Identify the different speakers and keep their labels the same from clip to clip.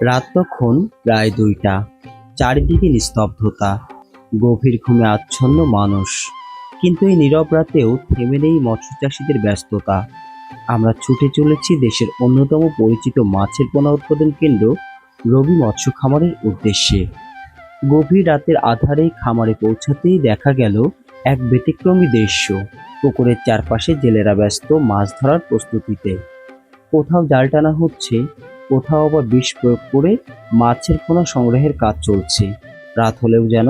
Speaker 1: রাত তখন প্রায় ২টা। চারিদিকে নিস্তব্ধতা, গভীর ঘুমে আচ্ছন্ন মানুষ। কিন্তু এই নীরব রাতেও থেমে নেই মৎস্যচাষীদের ব্যস্ততা। আমরা ছুটে চলেছি দেশের অন্যতম পরিচিত মাছের পোনা উৎপাদন কেন্দ্র রবি মৎস্য খামারের উদ্দেশ্যে। গভীর রাতের আঁধারে খামারে পৌঁছাতেই দেখা গেল এক ব্যতিক্রমী দৃশ্য। পুকুরের চারপাশে জেলেরা ব্যস্ত মাছ ধরার প্রস্তুতিতে। কোথাও জাল টানা হচ্ছে, কোথাও আবার বিষ প্রয়োগ করে মাছের পোনা সংগ্রহের কাজ চলছে। রাত হলেও যেন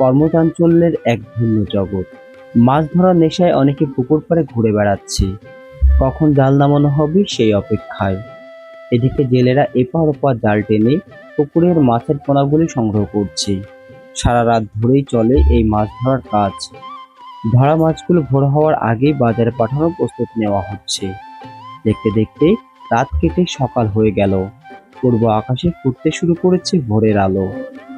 Speaker 1: কর্মচাঞ্চল্যের এক ভিন্ন জগৎ। মাছ ধরার নেশায় অনেকে পুকুর পাড়ে ঘুরে বেড়াচ্ছে, কখন জাল নামানো হবে সেই অপেক্ষায়। এদিকে জেলেরা এপার ওপার জাল টেনে পুকুরের মাছের পোনাগুলি সংগ্রহ করছে। সারা রাত ধরেই চলে এই মাছ ধরার কাজ। ধরা মাছগুলো ভোর হওয়ার আগেই বাজারে পাঠানোর প্রস্তুতি নেওয়া হচ্ছে। দেখতে দেখতে রাত কেটে সকাল হয়ে গেল। পূর্ব আকাশে ফুটতে শুরু করেছে ভোরের আলো।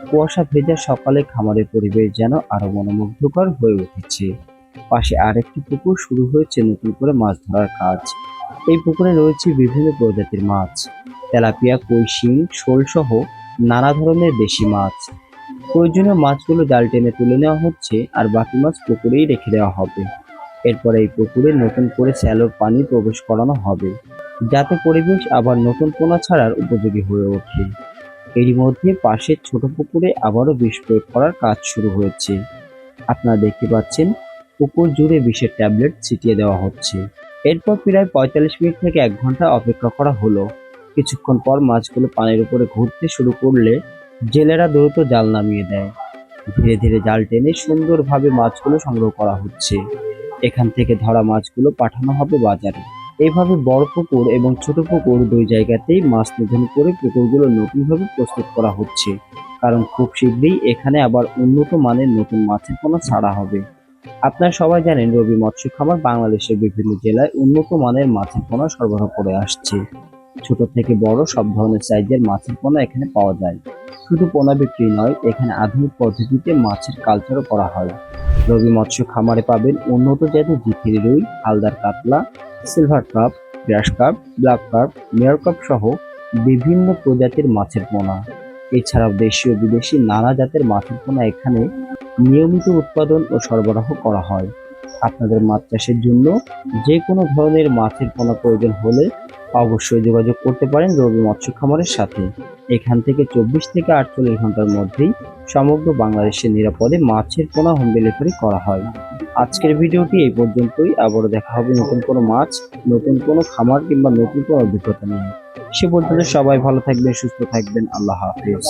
Speaker 1: কুয়াশা ভেজা সকালে খামারের পরিবেশ যেন আরো মনোমুগ্ধকর হয়ে উঠেছে। পাশে আরেকটি পুকুর শুরু হয়েছে নতুন করে মাছ ধরার কাজ। এই পুকুরে রয়েছে বিভিন্ন প্রজাতির মাছ, তেলাপিয়া, কই, শিং, শোল সহ নানা ধরনের দেশি মাছ। প্রয়োজনীয় মাছগুলো জাল টেনে তুলে নেওয়া হচ্ছে, আর বাকি মাছ পুকুরেই রেখে দেওয়া হবে। এরপরে এই পুকুরে নতুন করে স্যালোর পানি প্রবেশ করানো হবে, যাতে পরিবেশ আবার নতুন পোনা ছাড়ার উপযোগী হয়ে ওঠে। এরই মধ্যে পাশের ছোট পুকুরে আবারও বিষ প্রয়োগ করার কাজ শুরু হয়েছে। আপনারা দেখতে পাচ্ছেন পুকুর জুড়ে বিষের ট্যাবলেট ছিটিয়ে দেওয়া হচ্ছে। এরপর প্রায় ৪৫ মিনিট থেকে ১ ঘন্টা অপেক্ষা করা হলো। কিছুক্ষণ পর মাছগুলো পানির উপরে ঘুরতে শুরু করলে জেলেরা দ্রুত জাল নামিয়ে দেয়। ধীরে ধীরে জাল টেনে সুন্দরভাবে মাছগুলো সংগ্রহ করা হচ্ছে। এখান থেকে ধরা মাছগুলো পাঠানো হবে বাজারে। এইভাবে বড় পুকুর এবং ছোট পুকুর দুই জায়গাতেই মাছ নিধন করে পুকুরগুলো নতুনভাবে প্রস্তুত করা হচ্ছে, কারণ খুব শীঘ্রই এখানে আবার উন্নত মানের নতুন মাছের পোনা ছাড়া হবে। আপনারা সবাই জানেন রবি মৎস্য খামার বাংলাদেশের বিভিন্ন জেলায় উন্নত মানের মাছের পোনা সরবরাহ করে আসছে। ছোট থেকে বড় সব ধরনের সাইজের মাছের পোনা এখানে পাওয়া যায়। শুধু পোনা বিক্রি নয়, এখানে আধুনিক পদ্ধতিতে মাছের কালচারও করা হয়। রবি মৎস্য খামারে পাবেন উন্নত জাতের জিথিরি রুই, হালদার কাতলা, সিলভার কাপ, গ্রাস cup, black cup, mayor cup সহ বিভিন্ন প্রজাতির মাছের পোনা। এছাড়াও দেশীয় বিদেশি নানা জাতের মাছের পোনা এখানে নিয়মিত উৎপাদন ও সরবরাহ করা হয়। আপনাদের মাছ চাষের জন্য যে কোনো ধরনের মাছের পোনা প্রয়োজন হলে অবশ্যই যোগাযোগ করতে পারেন রবি মৎস্য খামারের সাথে। এখান থেকে ২৪ থেকে ৪৮ ঘন্টার মধ্যেই সমগ্র বাংলাদেশে নিরাপদে মাছের পোনা হোম ডেলিভারি করা হয়। আজকের ভিডিওটি এই পর্যন্তই। আবারও দেখা হবে নতুন কোনো মাছ, নতুন কোনো খামার কিংবা নতুন কোনো অভিজ্ঞতা নিয়ে। সে পর্যন্ত সবাই ভালো থাকবেন, সুস্থ থাকবেন। আল্লাহ হাফেজ।